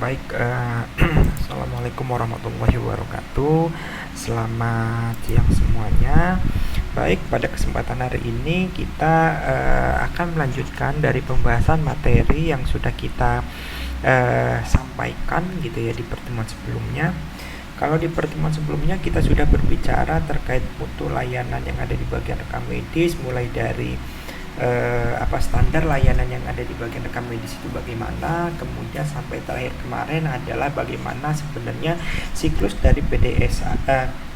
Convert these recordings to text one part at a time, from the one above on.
Baik, Assalamualaikum warahmatullahi wabarakatuh. Selamat siang semuanya. Baik, pada kesempatan hari ini kita akan melanjutkan dari pembahasan materi yang sudah kita sampaikan gitu ya di pertemuan sebelumnya. Kalau di pertemuan sebelumnya kita sudah berbicara terkait mutu layanan yang ada di bagian rekam medis, mulai dari standar layanan yang ada di bagian rekam medis itu bagaimana, kemudian sampai terakhir kemarin adalah bagaimana sebenarnya siklus dari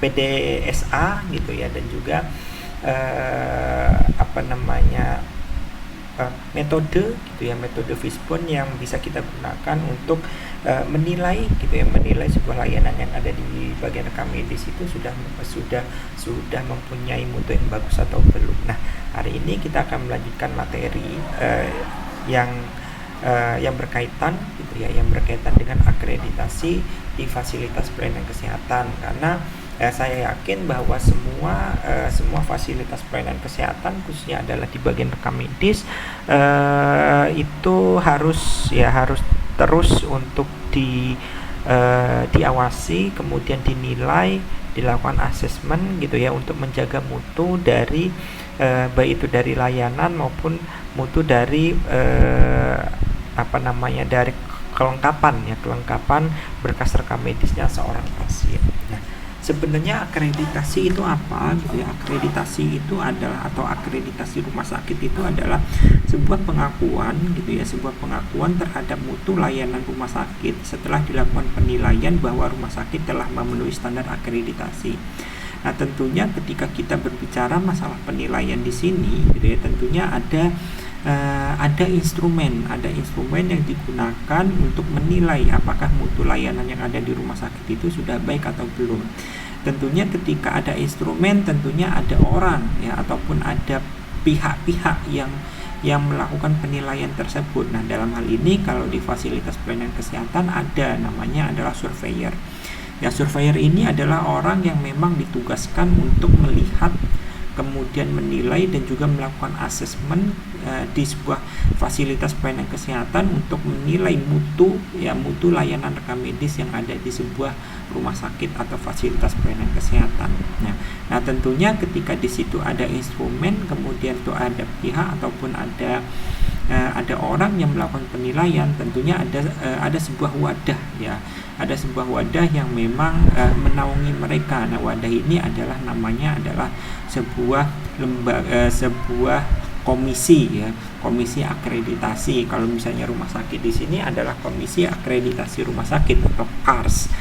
PDSA gitu ya, dan juga metode gitu ya, metode Fishbone yang bisa kita gunakan untuk menilai gitu ya, menilai sebuah layanan yang ada di bagian rekam medis itu sudah mempunyai mutu yang bagus atau belum. Nah, hari ini kita akan melanjutkan materi yang berkaitan gitu ya, yang berkaitan dengan akreditasi di fasilitas pelayanan kesehatan, karena saya yakin bahwa semua fasilitas pelayanan kesehatan khususnya adalah di bagian rekam medis itu harus terus untuk diawasi, kemudian dinilai, dilakukan asesmen gitu ya, untuk menjaga mutu dari baik itu dari layanan maupun mutu dari dari kelengkapan berkas rekam medisnya seorang pasien. Nah, sebenarnya akreditasi itu apa gitu ya? Akreditasi itu adalah, atau akreditasi rumah sakit itu adalah sebuah pengakuan gitu ya, sebuah pengakuan terhadap mutu layanan rumah sakit setelah dilakukan penilaian bahwa rumah sakit telah memenuhi standar akreditasi. Nah, tentunya ketika kita berbicara masalah penilaian di sini gitu ya, tentunya ada instrumen yang digunakan untuk menilai apakah mutu layanan yang ada di rumah sakit itu sudah baik atau belum. Tentunya ketika ada instrumen, tentunya ada orang ya, ataupun ada pihak-pihak yang melakukan penilaian tersebut. Nah, dalam hal ini kalau di fasilitas pelayanan kesehatan ada namanya adalah surveyor. Ya, surveyor ini adalah orang yang memang ditugaskan untuk melihat, kemudian menilai dan juga melakukan asesmen di sebuah fasilitas pelayanan kesehatan untuk menilai mutu layanan rekam medis yang ada di sebuah rumah sakit atau fasilitas pelayanan kesehatan. Nah, tentunya ketika di situ ada instrumen, kemudian itu ada pihak ataupun ada orang yang melakukan penilaian, tentunya ada sebuah wadah ya, ada sebuah wadah yang memang menaungi mereka. Nah, wadah ini namanya adalah sebuah lembaga, sebuah komisi ya, komisi akreditasi. Kalau misalnya rumah sakit di sini adalah komisi akreditasi rumah sakit atau KARS.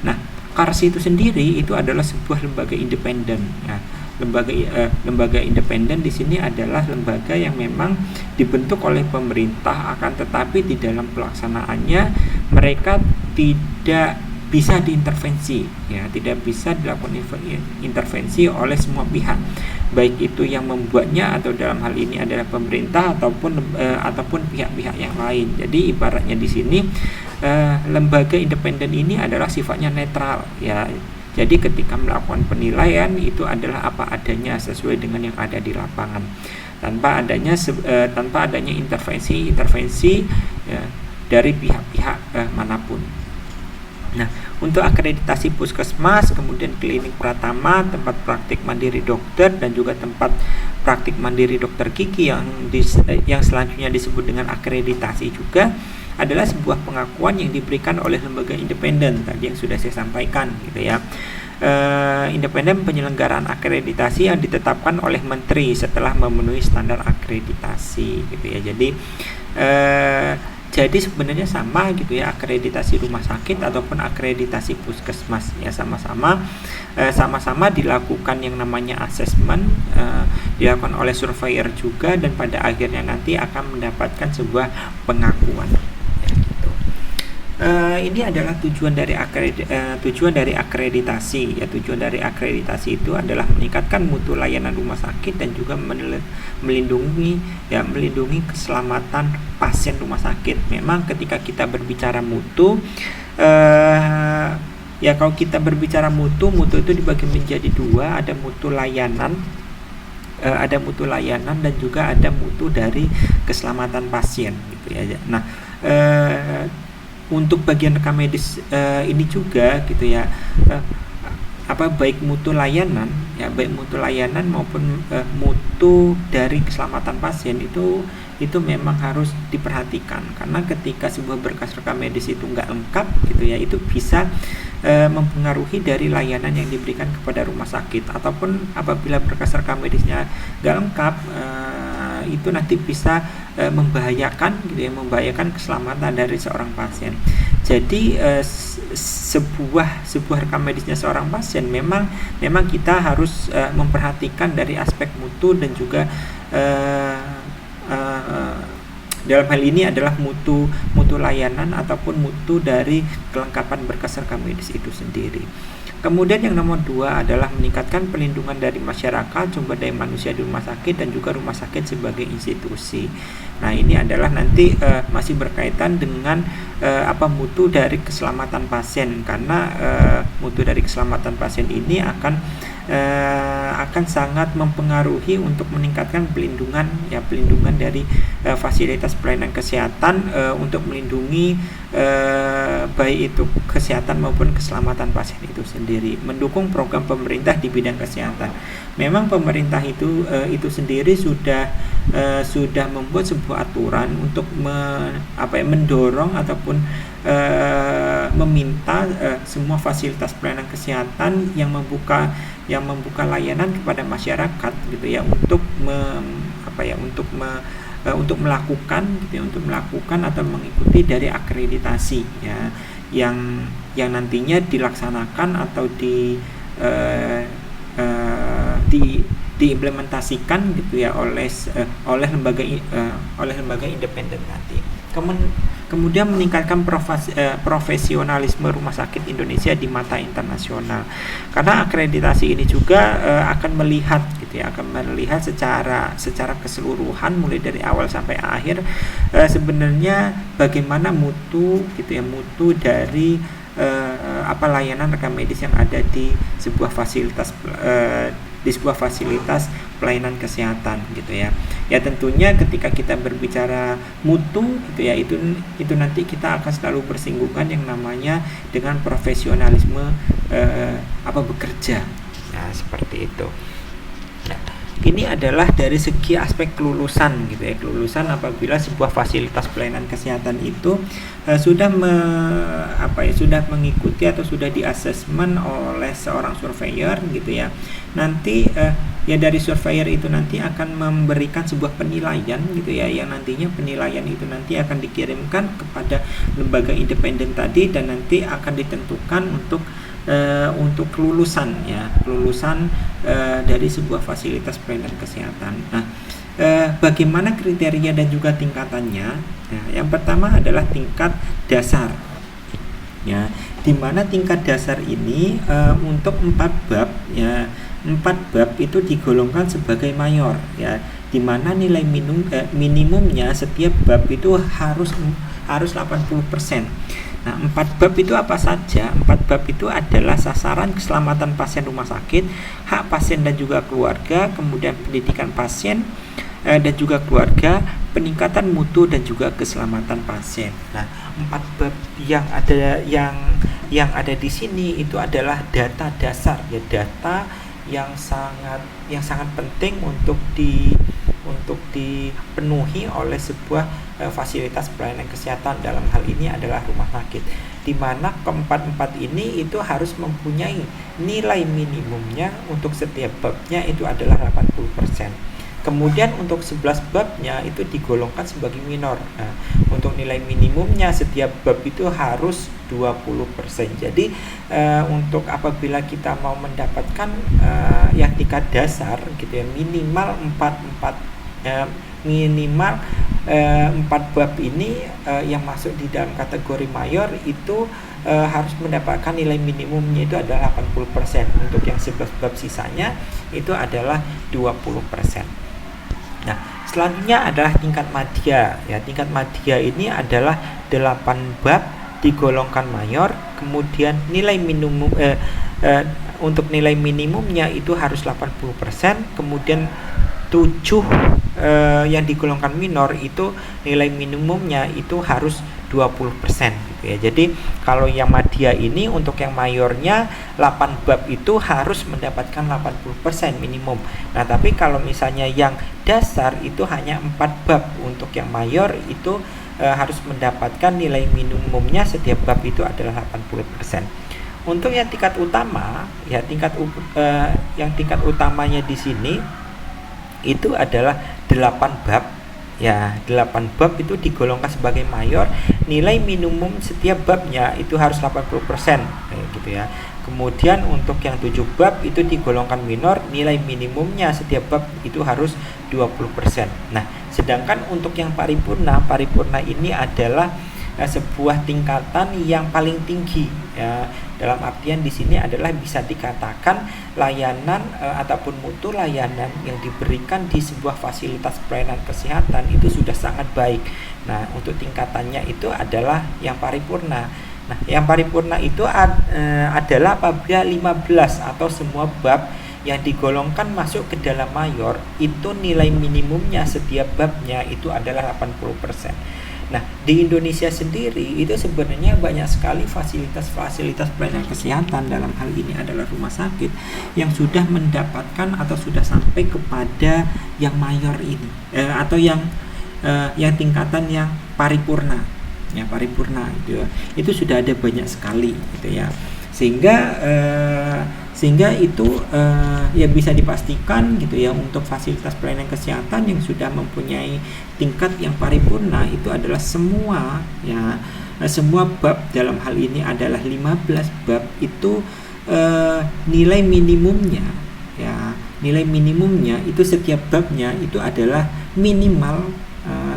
Nah, KARS itu sendiri itu adalah sebuah lembaga independen ya. Lembaga independen di sini adalah lembaga yang memang dibentuk oleh pemerintah, akan tetapi di dalam pelaksanaannya mereka tidak bisa diintervensi ya, tidak bisa dilakukan intervensi oleh semua pihak, baik itu yang membuatnya atau dalam hal ini adalah pemerintah ataupun pihak-pihak yang lain. Jadi ibaratnya di sini lembaga independen ini adlah sifatnya netral ya. Jadi ketika melakukan penilaian itu adalah apa adanya sesuai dengan yang ada di lapangan, tanpa adanya intervensi ya, dari pihak-pihak manapun. Nah, untuk akreditasi puskesmas, kemudian klinik Pratama, tempat praktik mandiri dokter, dan juga tempat praktik mandiri dokter gigi yang selanjutnya disebut dengan akreditasi juga adalah sebuah pengakuan yang diberikan oleh lembaga independen tadi yang sudah saya sampaikan gitu ya. Independen penyelenggaraan akreditasi yang ditetapkan oleh menteri setelah memenuhi standar akreditasi gitu ya. Jadi sebenarnya sama gitu ya, akreditasi rumah sakit ataupun akreditasi puskesmas ya, sama-sama dilakukan yang namanya asesmen, dilakukan oleh surveyor juga, dan pada akhirnya nanti akan mendapatkan sebuah pengakuan ya, gitu. Ini adalah tujuan dari akreditasi ya. Tujuan dari akreditasi itu adalah meningkatkan mutu layanan rumah sakit dan juga melindungi keselamatan pasien rumah sakit. Memang ketika kita berbicara mutu ya, kalau kita berbicara mutu itu dibagi menjadi dua, ada mutu layanan dan juga ada mutu dari keselamatan pasien gitu ya. Nah, untuk bagian rekam medis ini juga gitu ya, baik mutu layanan maupun mutu dari keselamatan pasien itu memang harus diperhatikan, karena ketika sebuah berkas rekam medis itu nggak lengkap gitu ya, itu bisa mempengaruhi dari layanan yang diberikan kepada rumah sakit, ataupun apabila berkas rekam medisnya nggak lengkap, itu nanti bisa membahayakan keselamatan dari seorang pasien. Jadi sebuah rekam medisnya seorang pasien memang kita harus memperhatikan dari aspek mutu, dan juga dalam hal ini adalah mutu layanan ataupun mutu dari kelengkapan berkas rekam medis itu sendiri. Kemudian yang nomor 2 adalah meningkatkan perlindungan dari masyarakat, sumber daya manusia di rumah sakit, dan juga rumah sakit sebagai institusi. Nah, ini adalah nanti masih berkaitan dengan mutu dari keselamatan pasien, karena mutu dari keselamatan pasien ini akan sangat mempengaruhi untuk meningkatkan pelindungan dari fasilitas pelayanan kesehatan, untuk melindungi baik itu kesehatan maupun keselamatan pasien itu sendiri. Mendukung program pemerintah di bidang kesehatan. Memang pemerintah itu sendiri sudah membuat sebuah aturan untuk mendorong ataupun meminta semua fasilitas pelayanan kesehatan yang membuka layanan kepada masyarakat gitu ya, untuk melakukan atau mengikuti dari akreditasi ya, yang nantinya dilaksanakan atau diimplementasikan gitu ya oleh lembaga independen nanti. Kemudian meningkatkan profesionalisme rumah sakit Indonesia di mata internasional, karena akreditasi ini juga akan melihat secara keseluruhan mulai dari awal sampai akhir, sebenarnya bagaimana mutu dari layanan rekam medis yang ada di sebuah fasilitas pelayanan kesehatan gitu ya. Ya tentunya ketika kita berbicara mutu gitu ya, itu nanti kita akan selalu bersinggungan yang namanya dengan profesionalisme bekerja. Nah, seperti itu. Nah, ini adalah dari segi aspek kelulusan gitu ya. Kelulusan apabila sebuah fasilitas pelayanan kesehatan itu sudah mengikuti atau sudah diasesmen oleh seorang surveyor gitu ya. Nanti ya dari surveyor itu nanti akan memberikan sebuah penilaian gitu ya, yang nantinya penilaian itu nanti akan dikirimkan kepada lembaga independen tadi, dan nanti akan ditentukan untuk kelulusan dari sebuah fasilitas pelayanan kesehatan. Nah, bagaimana kriteria dan juga tingkatannya? Nah, yang pertama adalah tingkat dasar. Ya, di mana tingkat dasar ini untuk 4 bab ya. 4 bab itu digolongkan sebagai mayor ya, di mana nilai minimumnya setiap bab itu harus 80%. Nah, 4 bab itu apa saja? 4 bab itu adalah sasaran keselamatan pasien rumah sakit, hak pasien dan juga keluarga, kemudian pendidikan pasien dan juga keluarga, peningkatan mutu dan juga keselamatan pasien. Nah, 4 bab yang ada di sini itu adalah data dasar ya, data yang sangat penting untuk dipenuhi oleh sebuah fasilitas pelayanan kesehatan, dalam hal ini adalah rumah sakit, di mana keempat ini itu harus mempunyai nilai minimumnya untuk setiap babnya itu adalah 80%. Kemudian untuk 11 babnya itu digolongkan sebagai minor. Nah, untuk nilai minimumnya setiap bab itu harus 20%. Jadi untuk apabila kita mau mendapatkan yang tingkat dasar gitu ya, minimal 4 bab ini yang masuk di dalam kategori mayor itu harus mendapatkan nilai minimumnya itu adalah 80%. Untuk yang 11 bab sisanya itu adalah 20%. Nah, selanjutnya adalah tingkat madya. Ya, tingkat madya ini adalah 8 bab digolongkan mayor, kemudian nilai minimum untuk nilai minimumnya itu harus 80%, kemudian 7 yang digolongkan minor itu nilai minimumnya itu harus 20% gitu ya. Jadi kalau yang madya ini untuk yang mayornya 8 bab itu harus mendapatkan 80% minimum. Nah, tapi kalau misalnya yang dasar itu hanya 4 bab, untuk yang mayor itu harus mendapatkan nilai minimumnya setiap bab itu adalah 80%. Untuk yang tingkat utama, ya yang tingkat utamanya di sini itu adalah 8 bab. Ya, 8 bab itu digolongkan sebagai mayor, nilai minimum setiap babnya itu harus 80%, gitu ya. Kemudian untuk yang 7 bab itu digolongkan minor, nilai minimumnya setiap bab itu harus 20%. Nah, sedangkan untuk yang paripurna ini adalah sebuah tingkatan yang paling tinggi ya. Dalam artian di sini adalah bisa dikatakan layanan ataupun mutu layanan yang diberikan di sebuah fasilitas pelayanan kesehatan itu sudah sangat baik. Nah, untuk tingkatannya itu adalah yang paripurna. Nah, yang paripurna itu adalah apabila 15 atau semua bab yang digolongkan masuk ke dalam mayor itu nilai minimumnya setiap babnya itu adalah 80%. Nah, di Indonesia sendiri itu sebenarnya banyak sekali fasilitas-fasilitas pelayanan kesehatan, dalam hal ini adalah rumah sakit, yang sudah mendapatkan atau sudah sampai kepada yang mayor ini, atau yang tingkatan yang paripurna. Ya, paripurna itu sudah ada banyak sekali gitu ya. Sehingga itu ya bisa dipastikan gitu ya, untuk fasilitas pelayanan kesehatan yang sudah mempunyai tingkat yang paripurna itu adalah semua bab, dalam hal ini adalah 15 bab itu nilai minimumnya itu setiap babnya itu adalah minimal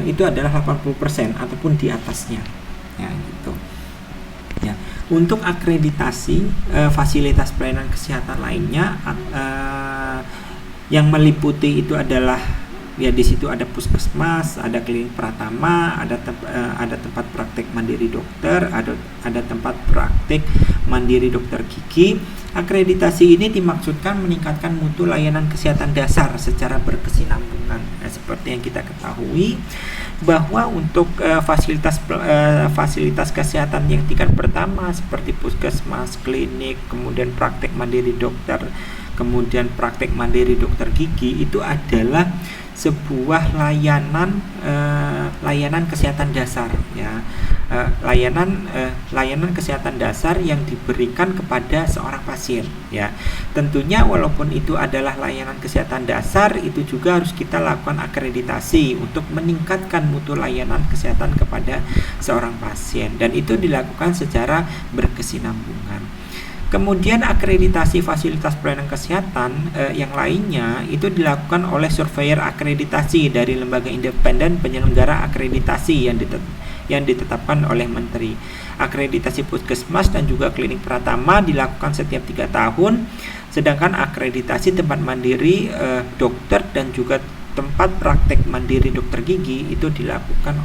itu adalah 80% ataupun di atasnya ya gitu. Ya, untuk akreditasi fasilitas pelayanan kesehatan lainnya yang meliputi itu adalah ya, di situ ada puskesmas, ada klinik pratama, ada tempat praktek mandiri dokter, ada tempat praktek mandiri dokter gigi. Akreditasi ini dimaksudkan meningkatkan mutu layanan kesehatan dasar secara berkesinambungan. Seperti yang kita ketahui bahwa untuk fasilitas kesehatan yang tingkat pertama seperti puskesmas, klinik, kemudian praktek mandiri dokter, kemudian praktek mandiri dokter gigi itu adalah sebuah layanan kesehatan dasar ya. Layanan kesehatan dasar yang diberikan kepada seorang pasien ya. Tentunya walaupun itu adalah layanan kesehatan dasar, itu juga harus kita lakukan akreditasi untuk meningkatkan mutu layanan kesehatan kepada seorang pasien, dan itu dilakukan secara berkesinambungan. Kemudian akreditasi fasilitas pelayanan kesehatan yang lainnya itu dilakukan oleh surveyor akreditasi dari lembaga independen penyelenggara akreditasi yang ditetapkan oleh Menteri. Akreditasi puskesmas dan juga klinik pratama dilakukan setiap 3 tahun, sedangkan akreditasi tempat mandiri dokter dan juga tempat praktek mandiri dokter gigi itu dilakukan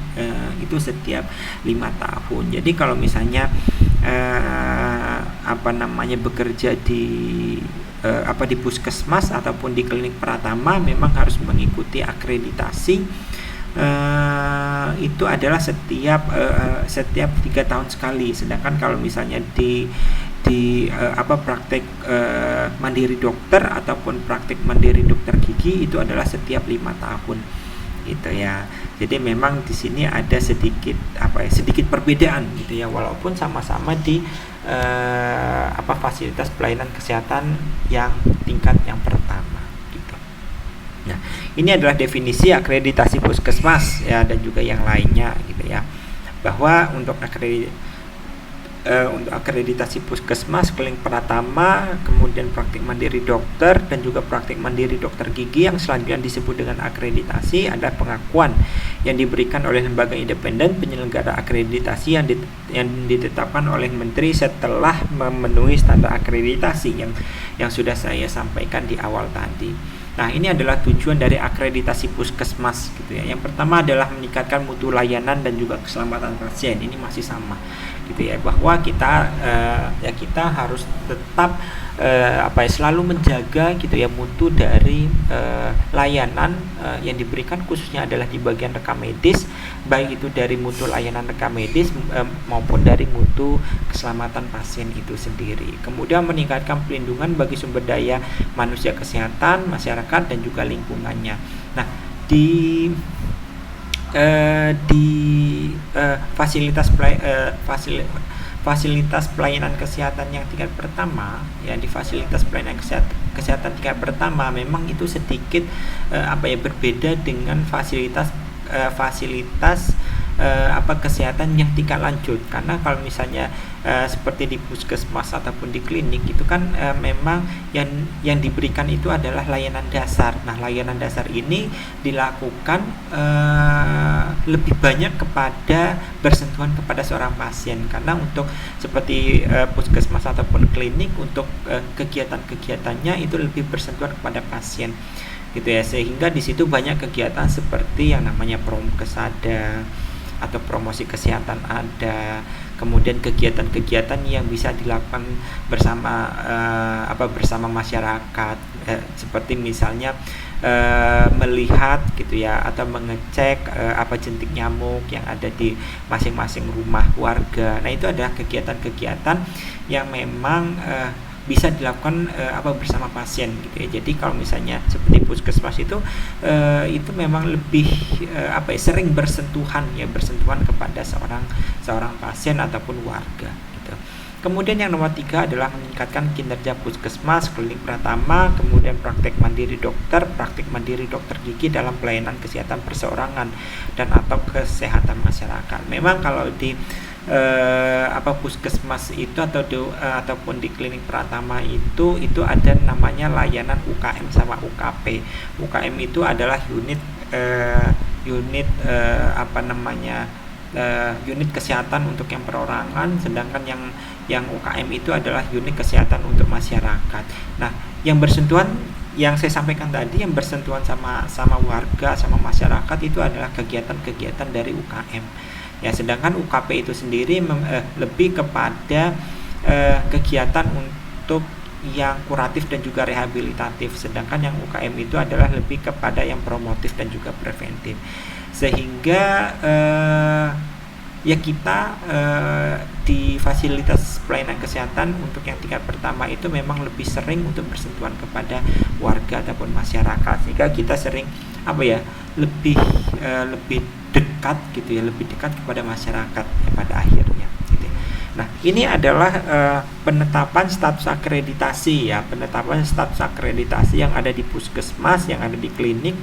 itu setiap 5 tahun. Jadi kalau misalnya bekerja di puskesmas ataupun di klinik pratama memang harus mengikuti akreditasi itu adalah setiap 3 tahun sekali. Sedangkan kalau misalnya di praktek mandiri dokter ataupun praktek mandiri dokter gigi itu adalah setiap 5 tahun gitu ya. Jadi memang di sini ada sedikit perbedaan gitu ya, walaupun sama-sama di fasilitas pelayanan kesehatan yang tingkat yang pertama gitu. Nah, ini adalah definisi akreditasi puskesmas ya, dan juga yang lainnya gitu ya. Bahwa untuk akreditasi puskesmas, klinik pratama, kemudian praktik mandiri dokter dan juga praktik mandiri dokter gigi yang selanjutnya disebut dengan akreditasi adalah pengakuan yang diberikan oleh lembaga independen penyelenggara akreditasi yang ditetapkan oleh Menteri setelah memenuhi standar akreditasi yang sudah saya sampaikan di awal tadi. Nah, ini adalah tujuan dari akreditasi puskesmas gitu ya. Yang pertama adalah meningkatkan mutu layanan dan juga keselamatan pasien. Ini masih sama gitu ya, bahwa kita harus tetap selalu menjaga gitu ya mutu dari layanan yang diberikan, khususnya adalah di bagian rekam medis, baik itu dari mutu layanan rekam medis maupun dari mutu keselamatan pasien itu sendiri. Kemudian meningkatkan pelindungan bagi sumber daya manusia, kesehatan masyarakat dan juga lingkungannya. Nah, di fasilitas pelayanan kesehatan yang tingkat pertama, ya di fasilitas pelayanan kesehatan tingkat pertama memang itu sedikit berbeda dengan fasilitas kesehatan yang tingkat lanjut. Karena kalau misalnya seperti di puskesmas ataupun di klinik itu kan memang yang diberikan itu adalah layanan dasar. Nah, layanan dasar ini dilakukan lebih banyak kepada bersentuhan kepada seorang pasien, karena untuk seperti puskesmas ataupun klinik untuk kegiatan-kegiatannya itu lebih bersentuhan kepada pasien gitu ya, sehingga di situ banyak kegiatan seperti yang namanya promkesada atau promosi kesehatan ada, kemudian kegiatan-kegiatan yang bisa dilakukan bersama bersama masyarakat, seperti misalnya melihat gitu ya atau mengecek jentik nyamuk yang ada di masing-masing rumah warga. Nah, itu adalah kegiatan-kegiatan yang memang bisa dilakukan bersama pasien gitu ya. Jadi kalau misalnya seperti puskesmas itu memang lebih sering bersentuhan kepada seorang pasien ataupun warga gitu. Kemudian yang nomor 3 adalah meningkatkan kinerja puskesmas, klinik pratama, kemudian praktek mandiri dokter gigi dalam pelayanan kesehatan perseorangan dan atau kesehatan masyarakat. Memang kalau di puskesmas itu ataupun di klinik pratama itu ada namanya layanan UKM sama UKP. UKM itu adalah unit kesehatan untuk yang perorangan, sedangkan yang UKM itu adalah unit kesehatan untuk masyarakat. Nah, yang saya sampaikan tadi yang bersentuhan sama warga, sama masyarakat itu adalah kegiatan-kegiatan dari UKM. Ya, sedangkan UKP itu sendiri lebih kepada kegiatan untuk yang kuratif dan juga rehabilitatif, sedangkan yang UKM itu adalah lebih kepada yang promotif dan juga preventif. Sehingga kita di fasilitas pelayanan kesehatan untuk yang tingkat pertama itu memang lebih sering untuk bersentuhan kepada warga ataupun masyarakat, sehingga kita sering lebih dekat gitu ya, lebih dekat kepada masyarakat ya, pada akhirnya gitu. Nah, ini adalah penetapan status akreditasi yang ada di puskesmas, yang ada di klinik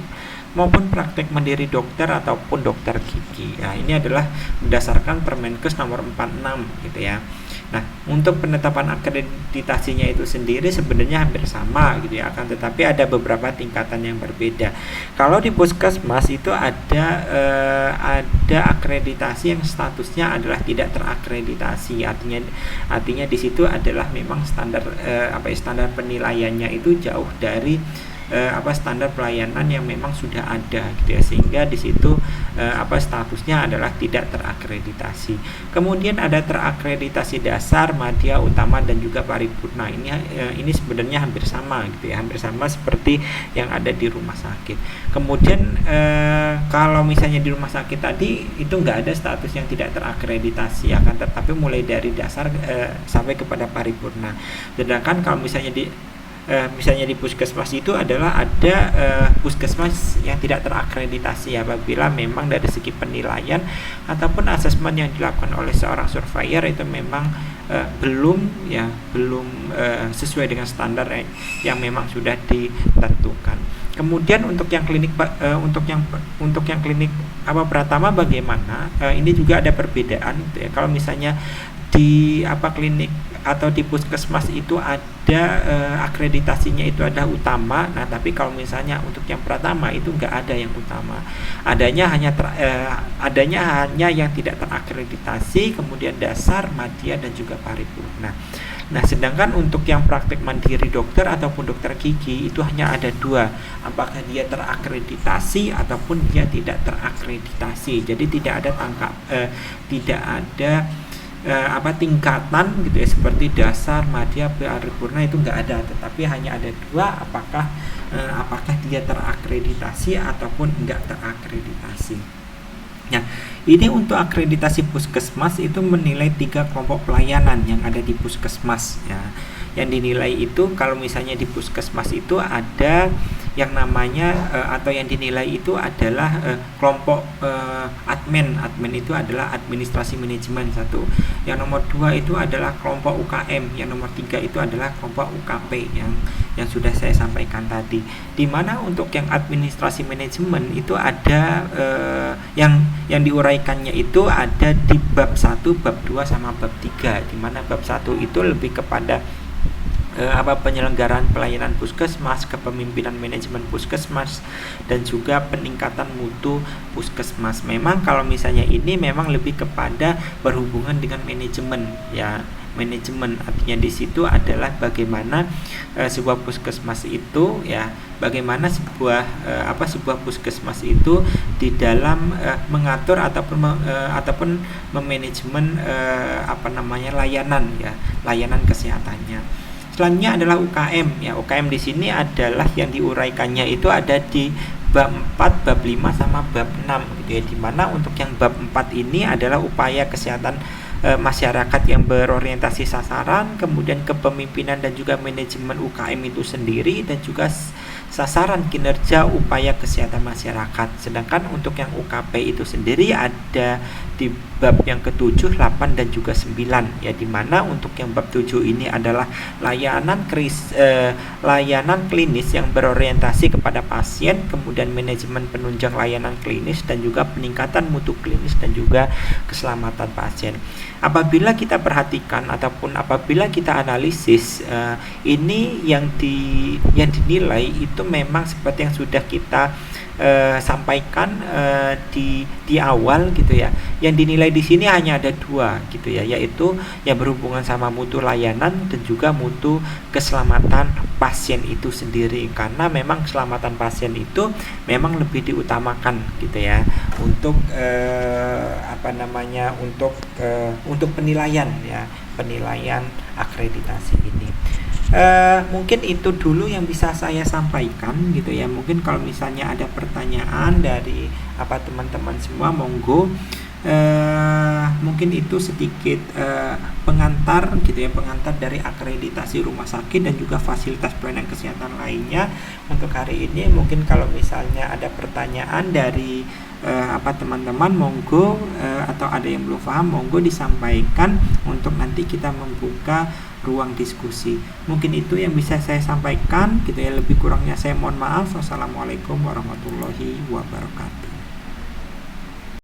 maupun praktek mandiri dokter ataupun dokter gigi. Nah, ini adalah berdasarkan Permenkes nomor 46 gitu ya. Nah, untuk penetapan akreditasinya itu sendiri sebenarnya hampir sama gitu ya, akan tetapi ada beberapa tingkatan yang berbeda. Kalau di puskesmas itu ada akreditasi yang statusnya adalah tidak terakreditasi. Artinya di situ adalah memang standar standar penilaiannya itu jauh dari standar pelayanan yang memang sudah ada gitu ya, sehingga di situ statusnya adalah tidak terakreditasi. Kemudian ada terakreditasi dasar, madya, utama dan juga paripurna. Ini sebenarnya hampir sama gitu ya, hampir sama seperti yang ada di rumah sakit. Kemudian kalau misalnya di rumah sakit tadi itu nggak ada status yang tidak terakreditasi, akan tetapi mulai dari dasar sampai kepada paripurna. Sedangkan kalau misalnya di puskesmas itu adalah ada puskesmas yang tidak terakreditasi apabila memang dari segi penilaian ataupun asesmen yang dilakukan oleh seorang surveyor itu memang belum sesuai dengan standar yang memang sudah ditentukan. Kemudian untuk yang klinik pratama bagaimana? Ini juga ada perbedaan gitu ya. Kalau misalnya di klinik atau di puskesmas itu ada akreditasinya itu ada utama. Nah, tapi kalau misalnya untuk yang pratama itu nggak ada yang utama. Adanya hanya yang tidak terakreditasi, kemudian dasar, madya dan juga paripurna. Nah, sedangkan untuk yang praktek mandiri dokter ataupun dokter gigi itu hanya ada 2, apakah dia terakreditasi ataupun dia tidak terakreditasi. Jadi tidak ada tingkatan gitu ya, seperti dasar, madya, paripurna itu nggak ada, tetapi hanya ada dua, apakah dia terakreditasi ataupun enggak terakreditasi. Nah, ini untuk akreditasi puskesmas itu menilai 3 kelompok pelayanan yang ada di puskesmas ya. Yang dinilai itu kalau misalnya di puskesmas itu ada yang namanya atau yang dinilai itu adalah kelompok admin itu adalah administrasi manajemen 1. Yang nomor 2 itu adalah kelompok UKM, yang nomor 3 itu adalah kelompok UKP yang sudah saya sampaikan tadi. Dimana untuk yang administrasi manajemen itu ada yang diuraikannya itu ada di bab 1, bab 2 sama bab 3. Dimana bab 1 itu lebih kepada penyelenggaraan pelayanan puskesmas, kepemimpinan manajemen puskesmas, dan juga peningkatan mutu puskesmas. Memang kalau misalnya ini memang lebih kepada berhubungan dengan manajemen ya. Manajemen artinya di situ adalah bagaimana sebuah puskesmas itu ya, bagaimana sebuah puskesmas itu di dalam mengatur ataupun memanajemen layanan kesehatannya. Selanjutnya adalah UKM ya. UKM di sini adalah yang diuraikannya itu ada di bab 4, bab 5 sama bab 6 gitu ya. Dimana untuk yang bab 4 ini adalah upaya kesehatan masyarakat yang berorientasi sasaran, kemudian kepemimpinan dan juga manajemen UKM itu sendiri, dan juga sasaran kinerja upaya kesehatan masyarakat. Sedangkan untuk yang UKP itu sendiri ada di bab yang ke-7, 8 dan juga 9 ya, dimana untuk yang bab 7 ini adalah layanan klinis yang berorientasi kepada pasien, kemudian manajemen penunjang layanan klinis dan juga peningkatan mutu klinis dan juga keselamatan pasien. Apabila kita perhatikan ataupun apabila kita analisis ini yang dinilai itu memang seperti yang sudah kita sampaikan di awal gitu ya. Yang dinilai di sini hanya ada 2 gitu ya, yaitu yang berhubungan sama mutu layanan dan juga mutu keselamatan pasien itu sendiri, karena memang keselamatan pasien itu memang lebih diutamakan gitu ya untuk untuk penilaian akreditasi ini. Mungkin itu dulu yang bisa saya sampaikan gitu ya. Mungkin kalau misalnya ada pertanyaan dari teman-teman semua, monggo. Mungkin itu sedikit pengantar gitu ya, pengantar dari akreditasi rumah sakit dan juga fasilitas pelayanan kesehatan lainnya untuk hari ini. Mungkin kalau misalnya ada pertanyaan dari teman-teman, monggo, atau ada yang belum paham, monggo disampaikan untuk nanti kita membuka ruang diskusi. Mungkin itu yang bisa saya sampaikan gitu ya. Lebih kurangnya saya mohon maaf. Wassalamualaikum warahmatullahi wabarakatuh.